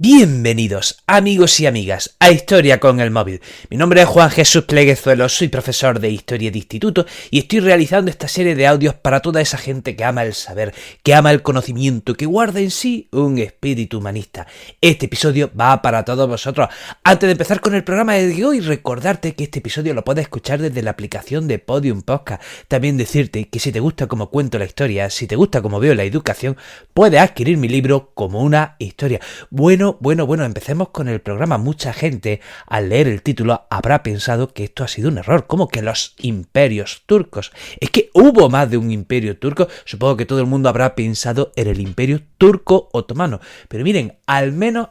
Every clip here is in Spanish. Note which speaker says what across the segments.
Speaker 1: Bienvenidos, amigos y amigas, a Historia con el Móvil. Mi nombre es Juan Jesús Pleguezuelo, soy profesor de Historia de Instituto y estoy realizando esta serie de audios para toda esa gente que ama el saber, que ama el conocimiento, que guarda en sí un espíritu humanista. Este episodio va para todos vosotros. Antes de empezar con el programa de hoy, recordarte que este episodio lo puedes escuchar desde la aplicación de Podium Podcast. También decirte que si te gusta cómo cuento la historia, si te gusta cómo veo la educación, puedes adquirir mi libro Como una historia. Bueno, empecemos con el programa. Mucha gente, al leer el título, habrá pensado que esto ha sido un error. ¿Cómo que los imperios turcos? Es que hubo más de un imperio turco. Supongo que todo el mundo habrá pensado en el imperio turco-otomano. Pero miren, al menos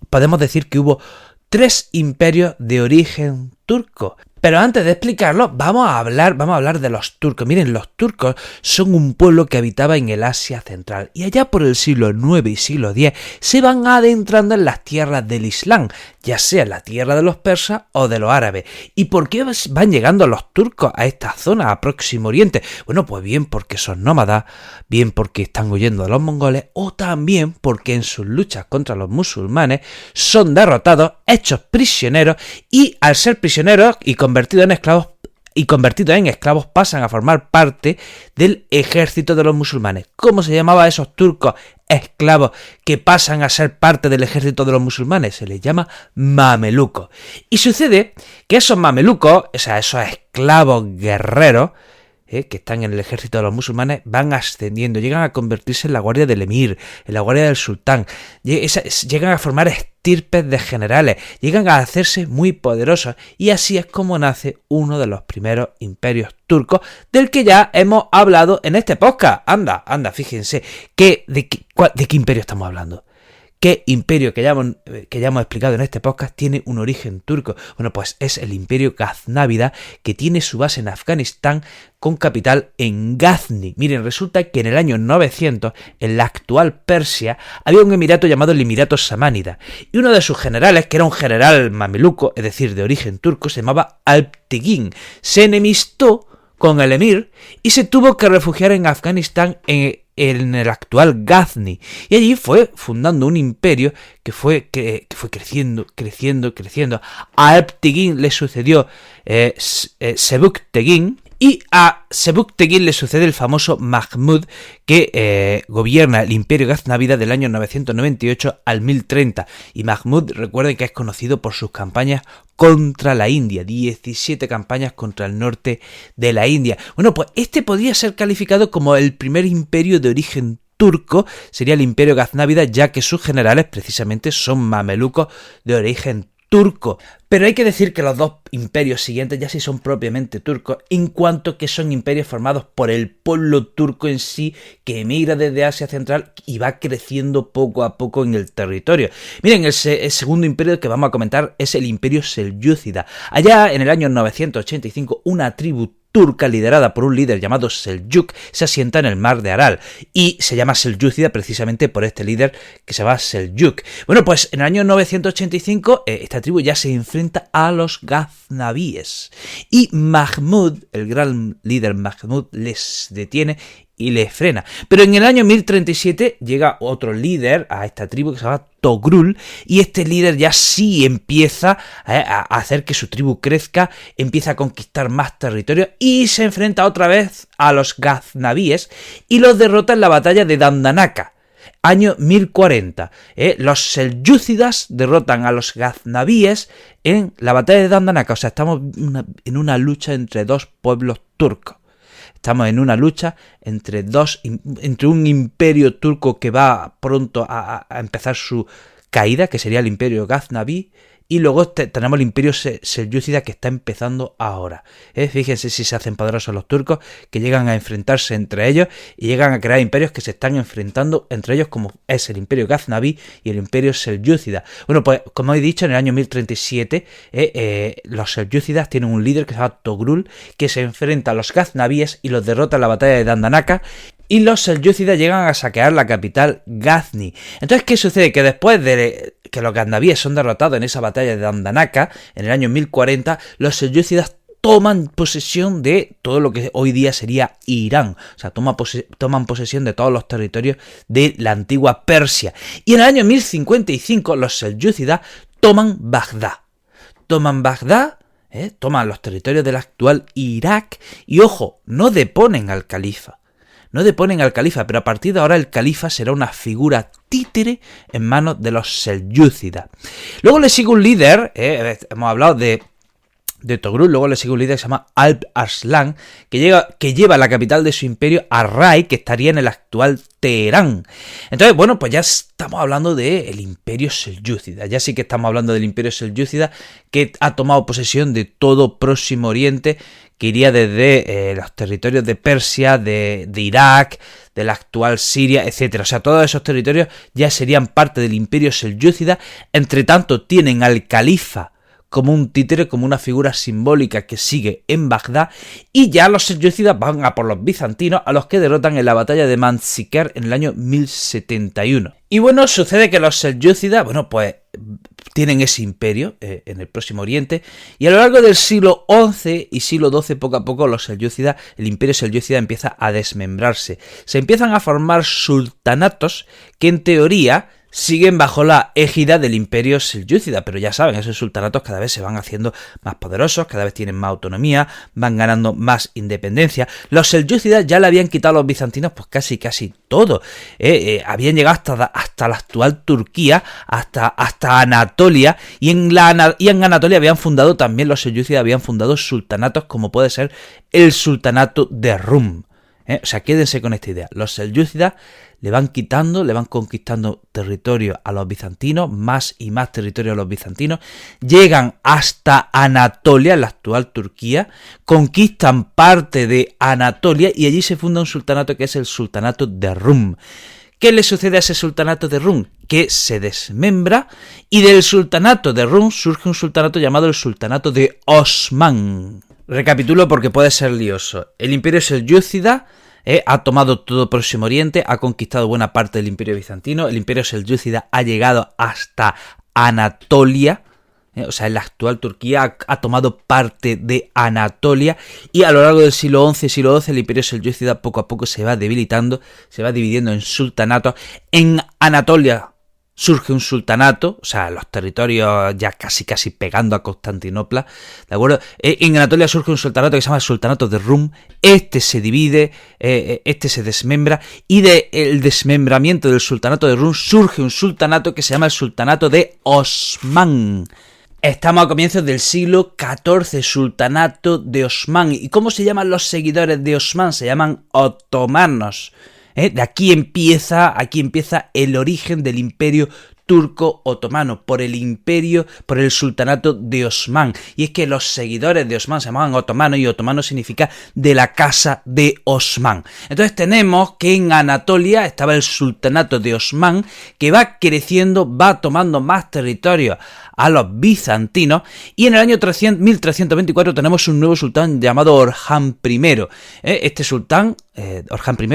Speaker 1: podemos decir que hubo 3 imperios de origen turco. Pero antes de explicarlo, vamos a hablar de los turcos. Miren, los turcos son un pueblo que habitaba en el Asia Central y allá por el siglo IX y siglo X se van adentrando en las tierras del Islam, ya sea la tierra de los persas o de los árabes. ¿Y por qué van llegando los turcos a esta zona, a Próximo Oriente? Bueno, pues bien porque son nómadas, bien porque están huyendo de los mongoles o también porque en sus luchas contra los musulmanes son derrotados, hechos prisioneros y al ser prisioneros y convertidos en esclavos pasan a formar parte del ejército de los musulmanes. ¿Cómo se llamaba a esos turcos esclavos que pasan a ser parte del ejército de los musulmanes? Se les llama mamelucos. Y sucede que esos mamelucos, o sea, esos esclavos guerreros, que están en el ejército de los musulmanes, van ascendiendo, llegan a convertirse en la guardia del emir, en la guardia del sultán, llegan a formar estirpes de generales, llegan a hacerse muy poderosos y así es como nace uno de los primeros imperios turcos del que ya hemos hablado en este podcast. Anda, fíjense, ¿de qué imperio estamos hablando? ¿Qué imperio que ya hemos explicado en este podcast tiene un origen turco? Bueno, pues es el imperio gaznávida, que tiene su base en Afganistán con capital en Ghazni. Miren, resulta que en el año 900, en la actual Persia, había un emirato llamado el Emirato Samánida. Y uno de sus generales, que era un general mameluco, es decir, de origen turco, se llamaba Alptegin. Se enemistó con el emir y se tuvo que refugiar en Afganistán en el actual Ghazni, y allí fue fundando un imperio que fue creciendo. A Alptegin le sucedió Sebüktegin, y a Sebüktegin le sucede el famoso Mahmud, que gobierna el imperio gaznávida del año 998 al 1030. Y Mahmud, recuerden que es conocido por sus campañas contra la India, 17 campañas contra el norte de la India. Bueno, pues este podría ser calificado como el primer imperio de origen turco, sería el imperio gaznávida, ya que sus generales precisamente son mamelucos de origen turco. Pero hay que decir que los dos imperios siguientes ya sí son propiamente turcos, en cuanto que son imperios formados por el pueblo turco en sí, que emigra desde Asia Central y va creciendo poco a poco en el territorio. Miren, el segundo imperio que vamos a comentar es el imperio selyúcida. Allá en el año 985, una tribu turca liderada por un líder llamado Seljuk se asienta en el mar de Aral y se llama selyúcida precisamente por este líder que se llama Seljuk. Bueno, pues en el año 985 esta tribu ya se enfrenta a los gaznavíes y Mahmud, el gran líder Mahmud, les detiene y les frena. Pero en el año 1037 llega otro líder a esta tribu que se llama Togrul, y este líder ya sí empieza a hacer que su tribu crezca, empieza a conquistar más territorio y se enfrenta otra vez a los gaznavíes y los derrota en la batalla de Dandanaka. Año 1040. Los selyúcidas derrotan a los gaznavíes en la batalla de Dandanaka. O sea, estamos en una lucha entre dos pueblos turcos. Estamos en una lucha entre un imperio turco que va pronto a empezar su caída, que sería el imperio gaznaví, y luego tenemos el imperio selyúcida que está empezando ahora. Fíjense si se hacen poderosos los turcos, que llegan a enfrentarse entre ellos y llegan a crear imperios que se están enfrentando entre ellos, como es el imperio gaznaví y el imperio selyúcida. Bueno, pues como he dicho, en el año 1037 los selyúcidas tienen un líder que se llama Togrul, que se enfrenta a los gaznavíes y los derrota en la batalla de Dandanaka. Y los selyúcidas llegan a saquear la capital Ghazni. Entonces, ¿qué sucede? Que después de que los gaznavíes son derrotados en esa batalla de Dandanaka, en el año 1040, los selyúcidas toman posesión de todo lo que hoy día sería Irán. O sea, toman posesión de todos los territorios de la antigua Persia. Y en el año 1055 los selyúcidas toman Bagdad. Toman los territorios del actual Irak y, ojo, no deponen al califa. Pero a partir de ahora el califa será una figura títere en manos de los selyúcidas. Luego le sigue un líder, hemos hablado de Togrul, luego le sigue un líder que se llama Alp Arslan, que lleva la capital de su imperio a Ray, que estaría en el actual Teherán. Entonces, bueno, pues ya estamos hablando del imperio selyúcida, ya sí que estamos hablando del imperio selyúcida, que ha tomado posesión de todo Próximo Oriente, que iría desde los territorios de Persia, de Irak, de la actual Siria, etcétera. O sea, todos esos territorios ya serían parte del imperio selyúcida. Entre tanto, tienen al califa como un títere, como una figura simbólica que sigue en Bagdad, y ya los selyúcidas van a por los bizantinos, a los que derrotan en la batalla de Manzikert en el año 1071. Y bueno, sucede que los selyúcidas, pues tienen ese imperio en el Próximo Oriente, y a lo largo del siglo XI y siglo XII, poco a poco, el imperio selyúcida empieza a desmembrarse. Se empiezan a formar sultanatos que, en teoría, siguen bajo la égida del imperio selyúcida, pero ya saben, esos sultanatos cada vez se van haciendo más poderosos, cada vez tienen más autonomía, van ganando más independencia. Los selyúcidas ya le habían quitado a los bizantinos pues casi todo. Habían llegado hasta la actual Turquía, hasta Anatolia, y en Anatolia habían fundado también, los selyúcidas habían fundado sultanatos como puede ser el sultanato de Rum. O sea, quédense con esta idea. Los selyúcidas le van conquistando territorio a los bizantinos, más y más territorio a los bizantinos, llegan hasta Anatolia, la actual Turquía, conquistan parte de Anatolia y allí se funda un sultanato que es el sultanato de Rum. ¿Qué le sucede a ese sultanato de Rum? Que se desmembra y del sultanato de Rum surge un sultanato llamado el sultanato de Osman. Recapitulo porque puede ser lioso. El imperio selyúcida ha tomado todo Próximo Oriente, ha conquistado buena parte del imperio bizantino, el imperio selyúcida ha llegado hasta Anatolia, o sea, en la actual Turquía ha tomado parte de Anatolia, y a lo largo del siglo XI y siglo XII el imperio selyúcida poco a poco se va debilitando, se va dividiendo en sultanatos. En Anatolia surge un sultanato, o sea, los territorios ya casi pegando a Constantinopla, ¿de acuerdo? En Anatolia surge un sultanato que se llama el sultanato de Rum, este se divide, este se desmembra, y del desmembramiento del sultanato de Rum surge un sultanato que se llama el sultanato de Osman. Estamos a comienzos del siglo XIV, sultanato de Osman. ¿Y cómo se llaman los seguidores de Osman? Se llaman otomanos. De aquí empieza el origen del imperio turco otomano, por el sultanato de Osman. Y es que los seguidores de Osman se llamaban otomanos, y otomano significa de la casa de Osman. Entonces tenemos que en Anatolia estaba el sultanato de Osman, que va creciendo, va tomando más territorio a los bizantinos, y en el año 1324 tenemos un nuevo sultán llamado Orhan I. Este sultán, Orhan I,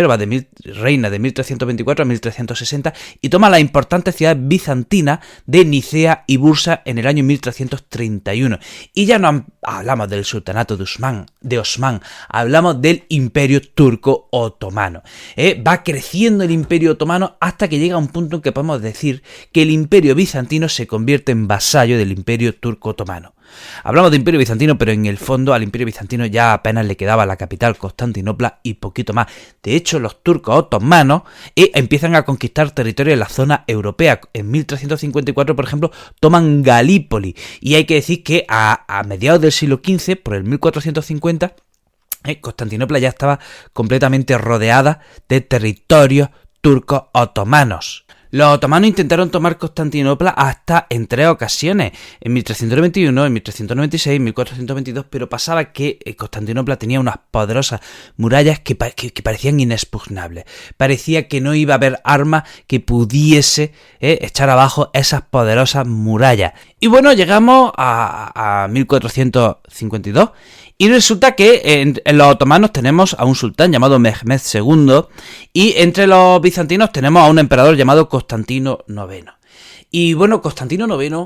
Speaker 1: reina de 1324 a 1360 y toma las importantes ciudades bizantinas de Nicea y Bursa en el año 1331. Y ya no hablamos del sultanato de Osman, hablamos del imperio turco otomano. Va creciendo el imperio otomano hasta que llega a un punto en que podemos decir que el imperio bizantino se convierte en vasallo del imperio turco otomano. Hablamos de imperio bizantino, pero en el fondo al imperio bizantino ya apenas le quedaba la capital, Constantinopla, y poquito más. De hecho, los turcos otomanos empiezan a conquistar territorio en la zona europea. En 1354, por ejemplo, toman Galípoli, y hay que decir que a mediados del siglo XV, por el 1450, Constantinopla ya estaba completamente rodeada de territorios turcos otomanos. Los otomanos intentaron tomar Constantinopla hasta en 3 ocasiones, en 1391, en 1396, en 1422, pero pasaba que Constantinopla tenía unas poderosas murallas que parecían inexpugnables. Parecía que no iba a haber arma que pudiese echar abajo esas poderosas murallas. Y bueno, llegamos a 1452, y resulta que en los otomanos tenemos a un sultán llamado Mehmed II, y entre los bizantinos tenemos a un emperador llamado Constantino IX. Y bueno, Constantino IX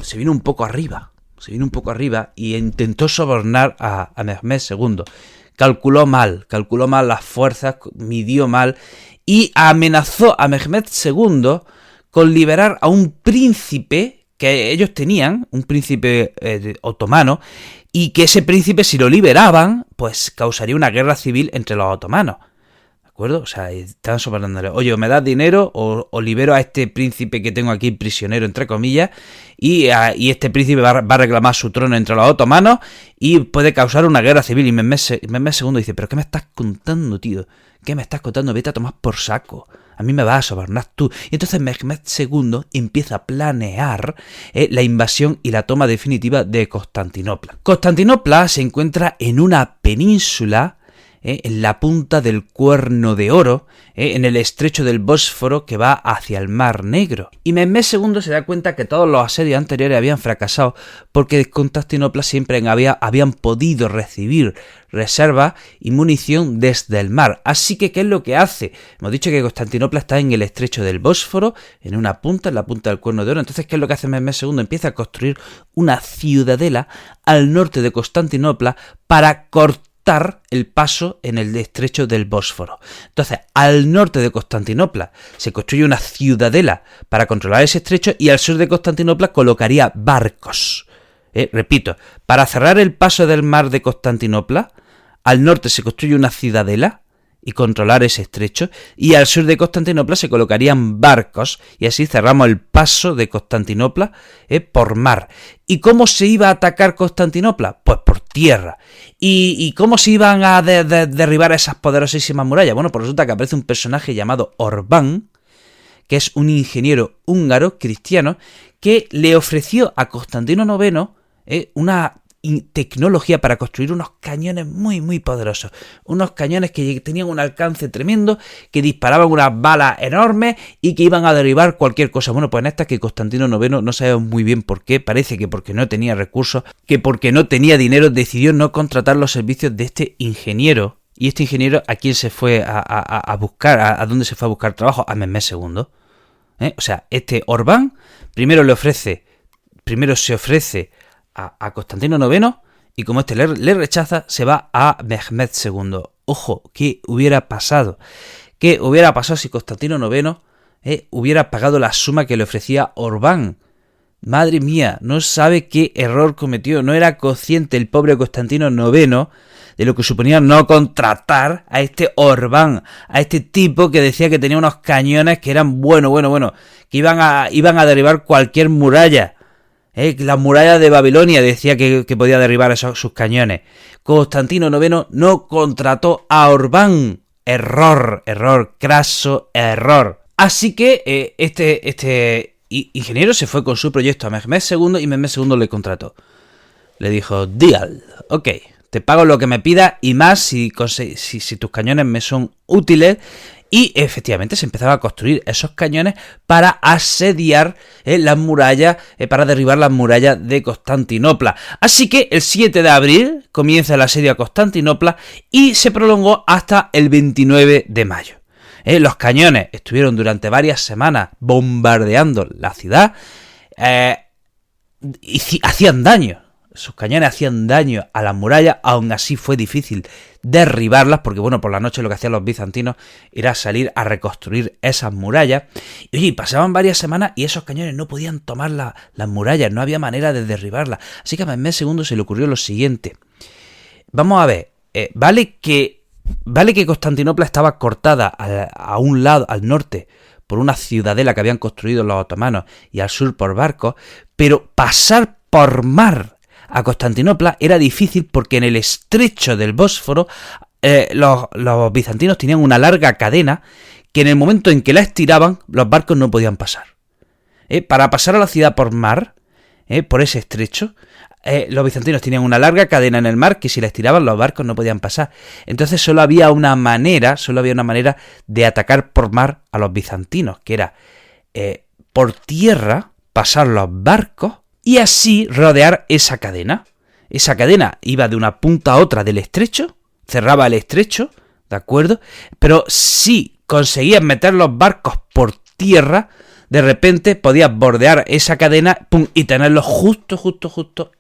Speaker 1: se vino un poco arriba, se vino un poco arriba y intentó sobornar a Mehmed II. Calculó mal las fuerzas, midió mal y amenazó a Mehmed II con liberar a un príncipe que ellos tenían, un príncipe otomano, y que ese príncipe, si lo liberaban, pues causaría una guerra civil entre los otomanos. ¿De acuerdo? O sea, estaban sobornándole. Oye, o me das dinero o libero a este príncipe que tengo aquí prisionero, entre comillas, y este príncipe va a reclamar su trono entre los otomanos y puede causar una guerra civil. Y Mehmed II dice, ¿pero qué me estás contando, tío? ¿Qué me estás contando? Vete a tomar por saco. A mí me vas a sobornar tú. Y entonces Mehmed II empieza a planear la invasión y la toma definitiva de Constantinopla. Constantinopla se encuentra en una península en la punta del Cuerno de Oro, en el estrecho del Bósforo que va hacia el Mar Negro. Y Mehmed II se da cuenta que todos los asedios anteriores habían fracasado porque de Constantinopla siempre habían podido recibir reservas y munición desde el mar. Así que, ¿qué es lo que hace? Hemos dicho que Constantinopla está en el estrecho del Bósforo, en la punta del Cuerno de Oro. Entonces, ¿qué es lo que hace Mehmed II? Empieza a construir una ciudadela al norte de Constantinopla para cortar el paso en el estrecho del Bósforo. Entonces, al norte de Constantinopla se construye una ciudadela para controlar ese estrecho y al sur de Constantinopla colocaría barcos. Repito, para cerrar el paso del mar de Constantinopla, al norte se construye una ciudadela y controlar ese estrecho, y al sur de Constantinopla se colocarían barcos y así cerramos el paso de Constantinopla por mar. ¿Y cómo se iba a atacar Constantinopla? Pues por tierra. ¿Y cómo se iban a derribar esas poderosísimas murallas? Bueno, pues resulta que aparece un personaje llamado Orbán, que es un ingeniero húngaro cristiano que le ofreció a Constantino IX una tecnología para construir unos cañones muy muy poderosos, unos cañones que tenían un alcance tremendo, que disparaban unas balas enormes y que iban a derribar cualquier cosa. Bueno, pues en esta que Constantino IX, no sabemos muy bien por qué, parece que porque no tenía recursos, que porque no tenía dinero, decidió no contratar los servicios de este ingeniero. Y este ingeniero, ¿a quién se fue a buscar? ¿A dónde se fue a buscar trabajo? A Mehmed II. O sea, este Orbán primero se ofrece a Constantino IX y como este le rechaza, se va a Mehmed II. Ojo, ¿qué hubiera pasado? ¿Qué hubiera pasado si Constantino IX hubiera pagado la suma que le ofrecía Orbán? Madre mía, no sabe qué error cometió. No era consciente el pobre Constantino IX de lo que suponía no contratar a este Orbán, a este tipo que decía que tenía unos cañones que eran que iban a derribar cualquier muralla. La muralla de Babilonia decía que podía derribar sus cañones. Constantino IX no contrató a Orbán. Error, craso error. Así que este ingeniero se fue con su proyecto a Mehmed II y Mehmed II le contrató. Le dijo, deal, ok, te pago lo que me pidas y más si tus cañones me son útiles. Y efectivamente se empezaba a construir esos cañones para asediar las murallas, para derribar las murallas de Constantinopla. Así que el 7 de abril comienza el asedio a Constantinopla y se prolongó hasta el 29 de mayo. Los cañones estuvieron durante varias semanas bombardeando la ciudad y hacían daño. Sus cañones hacían daño a las murallas, aún así fue difícil derribarlas, porque bueno, por la noche lo que hacían los bizantinos era salir a reconstruir esas murallas. Y oye, pasaban varias semanas y esos cañones no podían tomar las murallas, no había manera de derribarlas. Así que a Mehmed II se le ocurrió lo siguiente. Vamos a ver, vale que Constantinopla estaba cortada a un lado, al norte, por una ciudadela que habían construido los otomanos y al sur por barcos, pero pasar por mar a Constantinopla era difícil porque en el estrecho del Bósforo los bizantinos tenían una larga cadena que en el momento en que la estiraban los barcos no podían pasar. Para pasar a la ciudad por mar, por ese estrecho, los bizantinos tenían una larga cadena en el mar que si la estiraban los barcos no podían pasar. Entonces solo había una manera de atacar por mar a los bizantinos, que era por tierra pasar los barcos y así rodear esa cadena. Esa cadena iba de una punta a otra del estrecho, cerraba el estrecho, ¿de acuerdo? Pero si conseguían meter los barcos por tierra, de repente podías bordear esa cadena, ¡pum!, y tenerlo justo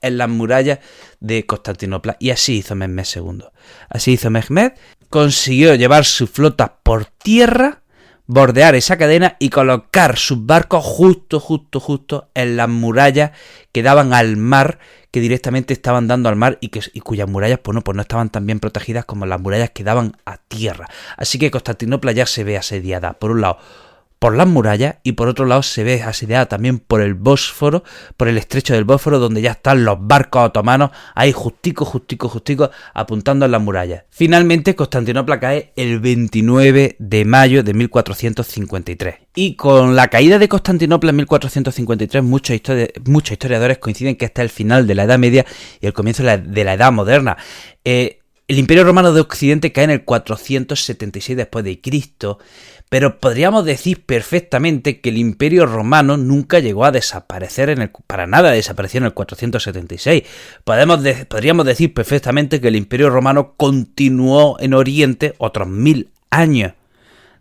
Speaker 1: en las murallas de Constantinopla. Y así hizo Mehmed II. Así hizo Mehmed, consiguió llevar su flota por tierra, bordear esa cadena y colocar sus barcos justo en las murallas que daban al mar, que directamente estaban dando al mar y cuyas murallas pues no estaban tan bien protegidas como las murallas que daban a tierra. Así que Constantinopla ya se ve asediada, por un lado, por las murallas, y por otro lado se ve asediada también por el Bósforo, por el estrecho del Bósforo, donde ya están los barcos otomanos ahí justico apuntando a las murallas. Finalmente Constantinopla cae el 29 de mayo de 1453. Y con la caída de Constantinopla en 1453 muchos historiadores coinciden que este es el final de la Edad Media y el comienzo de la Edad Moderna. El Imperio Romano de Occidente cae en el 476 después de Cristo, pero podríamos decir perfectamente que el Imperio Romano nunca llegó a desaparecer para nada desapareció en el 476. Podríamos decir perfectamente que el Imperio Romano continuó en Oriente otros 1000 años.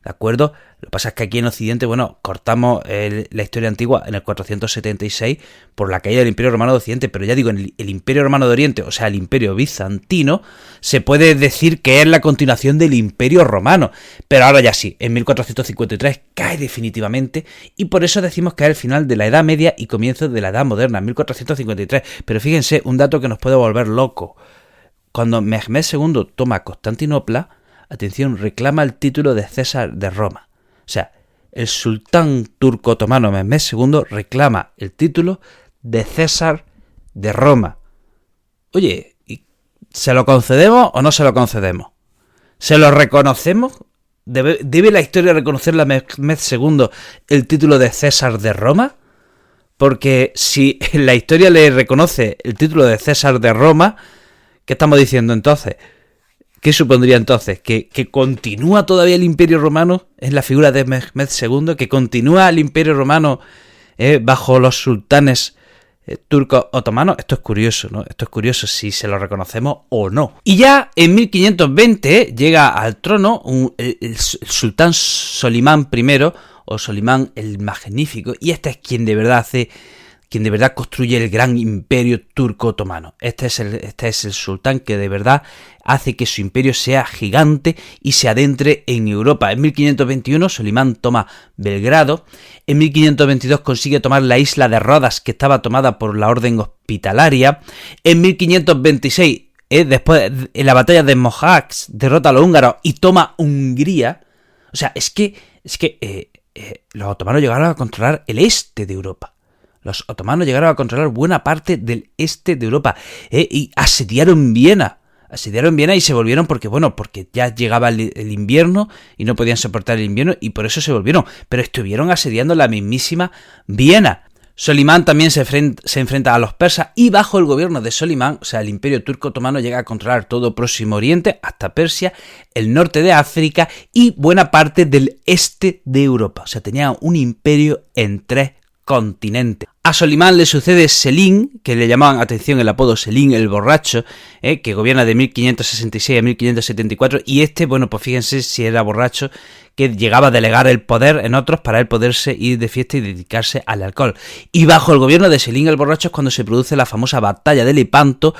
Speaker 1: ¿De acuerdo? Lo que pasa es que aquí en Occidente, cortamos la historia antigua en el 476 por la caída del Imperio Romano de Occidente, pero ya digo, en el Imperio Romano de Oriente, o sea, el Imperio Bizantino, se puede decir que es la continuación del Imperio Romano, pero ahora ya sí, en 1453 cae definitivamente, y por eso decimos que es el final de la Edad Media y comienzo de la Edad Moderna, 1453, pero fíjense, un dato que nos puede volver loco. Cuando Mehmed II toma Constantinopla, atención, reclama el título de César de Roma. O sea, el sultán turco otomano Mehmed II reclama el título de César de Roma. Oye, ¿se lo concedemos o no se lo concedemos? ¿Se lo reconocemos? ¿Debe la historia reconocerle a Mehmed II el título de César de Roma? Porque si la historia le reconoce el título de César de Roma, ¿qué estamos diciendo entonces? ¿Qué supondría entonces? ¿Que continúa todavía el Imperio Romano en la figura de Mehmed II? ¿Que continúa el Imperio Romano bajo los sultanes turcos otomanos? Esto es curioso, ¿no? Esto es curioso si se lo reconocemos o no. Y ya en 1520 llega al trono el sultán Solimán I, o Solimán el Magnífico, y este es quien de verdad construye el gran imperio turco otomano. Este es el sultán que de verdad hace que su imperio sea gigante y se adentre en Europa. En 1521 Solimán toma Belgrado, en 1522 consigue tomar la isla de Rodas, que estaba tomada por la Orden Hospitalaria, en 1526, después en la batalla de Mohacs, derrota a los húngaros y toma Hungría. O sea, es que los otomanos llegaron a controlar el este de Europa. Los otomanos llegaron a controlar buena parte del este de Europa y asediaron Viena. Y se volvieron porque ya llegaba el invierno y no podían soportar el invierno y por eso se volvieron. Pero estuvieron asediando la mismísima Viena. Solimán también se enfrenta a los persas y bajo el gobierno de Solimán, o sea, el Imperio Turco Otomano llega a controlar todo Próximo Oriente hasta Persia, el norte de África y buena parte del este de Europa. O sea, tenía un imperio en 3 continentes. A Solimán le sucede Selín, que le llamaban, atención, el apodo Selín el Borracho, que gobierna de 1566 a 1574, y pues fíjense si era borracho, que llegaba a delegar el poder en otros para él poderse ir de fiesta y dedicarse al alcohol. Y bajo el gobierno de Selín el Borracho es cuando se produce la famosa batalla de Lepanto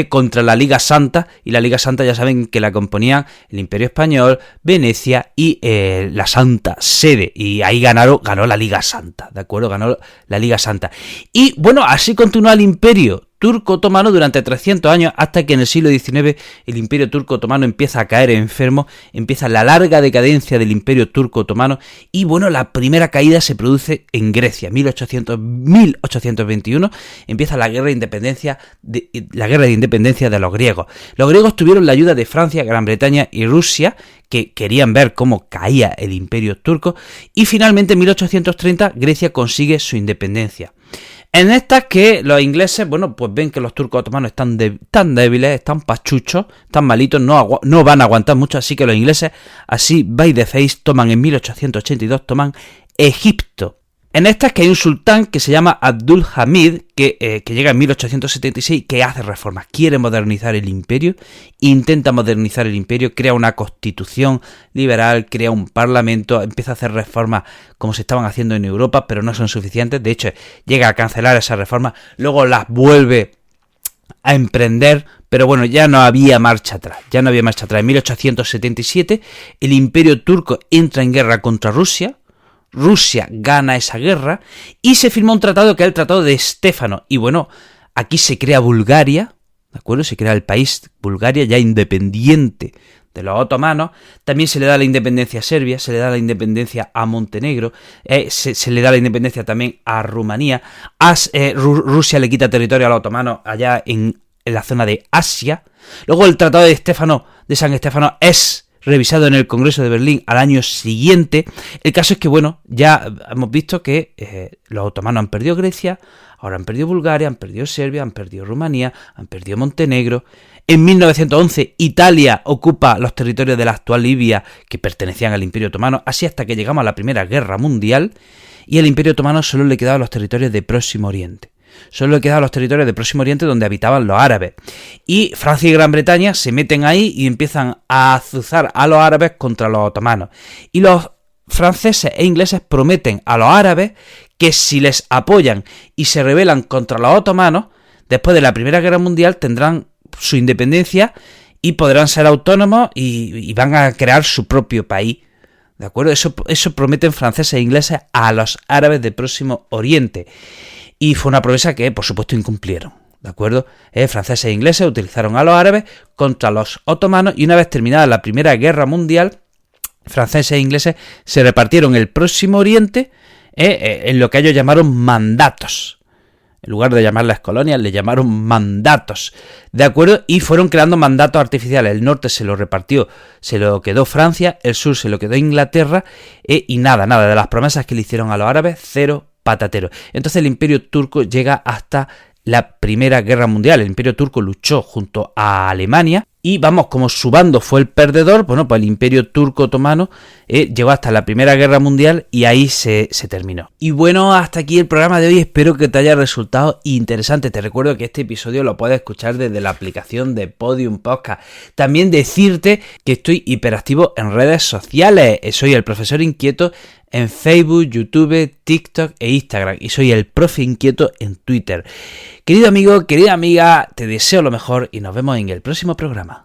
Speaker 1: contra la Liga Santa, y la Liga Santa ya saben que la componían el Imperio Español, Venecia y la Santa Sede, y ahí ganó la Liga Santa, ¿de acuerdo? Ganó la Liga Santa. Y así continúa el Imperio Turco Otomano durante 300 años hasta que en el siglo XIX el Imperio Turco Otomano empieza a caer enfermo, empieza la larga decadencia del Imperio Turco Otomano y la primera caída se produce en Grecia, 1821, empieza la guerra de independencia de los griegos. Los griegos tuvieron la ayuda de Francia, Gran Bretaña y Rusia, que querían ver cómo caía el Imperio Turco, y finalmente en 1830 Grecia consigue su independencia. En estas que los ingleses, ven que los turcos otomanos están débiles, están pachuchos, están malitos, no van a aguantar mucho, así que los ingleses, así by the face, toman en 1882, toman Egipto. En esta es que hay un sultán que se llama Abdul Hamid, que llega en 1876, que hace reformas, quiere modernizar el imperio, intenta modernizar el imperio, crea una constitución liberal, crea un parlamento, empieza a hacer reformas como se estaban haciendo en Europa, pero no son suficientes. De hecho, llega a cancelar esas reformas, luego las vuelve a emprender, pero bueno, ya no había marcha atrás. En 1877 el imperio turco entra en guerra contra Rusia. Rusia gana esa guerra y se firma un tratado que es el Tratado de Estéfano. Y bueno, aquí se crea Bulgaria, ¿de acuerdo? Se crea el país Bulgaria ya independiente de los otomanos. También se le da la independencia a Serbia, se le da la independencia a Montenegro, se le da la independencia también a Rumanía. Rusia le quita territorio a los otomanos allá en la zona de Asia. Luego el Tratado de San Estéfano es revisado en el Congreso de Berlín al año siguiente. El caso es que, bueno, ya hemos visto que los otomanos han perdido Grecia, ahora han perdido Bulgaria, han perdido Serbia, han perdido Rumanía, han perdido Montenegro. En 1911 Italia ocupa los territorios de la actual Libia que pertenecían al Imperio Otomano, así hasta que llegamos a la Primera Guerra Mundial y al Imperio Otomano solo le quedaban los territorios de Próximo Oriente. Solo le quedaban los territorios de Próximo Oriente donde habitaban los árabes. Y Francia y Gran Bretaña se meten ahí y empiezan a azuzar a los árabes contra los otomanos. Y los franceses e ingleses prometen a los árabes que si les apoyan y se rebelan contra los otomanos, después de la Primera Guerra Mundial tendrán su independencia y podrán ser autónomos y van a crear su propio país. ¿De acuerdo? Eso prometen franceses e ingleses a los árabes de Próximo Oriente. Y fue una promesa que, por supuesto, incumplieron, ¿de acuerdo? Franceses e ingleses utilizaron a los árabes contra los otomanos y una vez terminada la Primera Guerra Mundial, franceses e ingleses se repartieron el Próximo Oriente en lo que ellos llamaron mandatos. En lugar de llamarlas colonias, le llamaron mandatos, ¿de acuerdo? Y fueron creando mandatos artificiales. El norte se lo repartió, se lo quedó Francia, el sur se lo quedó Inglaterra, y nada de las promesas que le hicieron a los árabes, cero patatero. Entonces el Imperio Turco llega hasta la Primera Guerra Mundial. El Imperio Turco luchó junto a Alemania y vamos, como su bando fue el perdedor, bueno, pues el Imperio Turco Otomano llegó hasta la Primera Guerra Mundial y ahí se terminó. Y bueno, hasta aquí el programa de hoy, espero que te haya resultado interesante. Te recuerdo que este episodio lo puedes escuchar desde la aplicación de Podium Podcast. También decirte que estoy hiperactivo en redes sociales, soy el profesor inquieto en Facebook, YouTube, TikTok e Instagram y soy el profe inquieto en Twitter. Querido amigo, querida amiga, te deseo lo mejor y nos vemos en el próximo programa.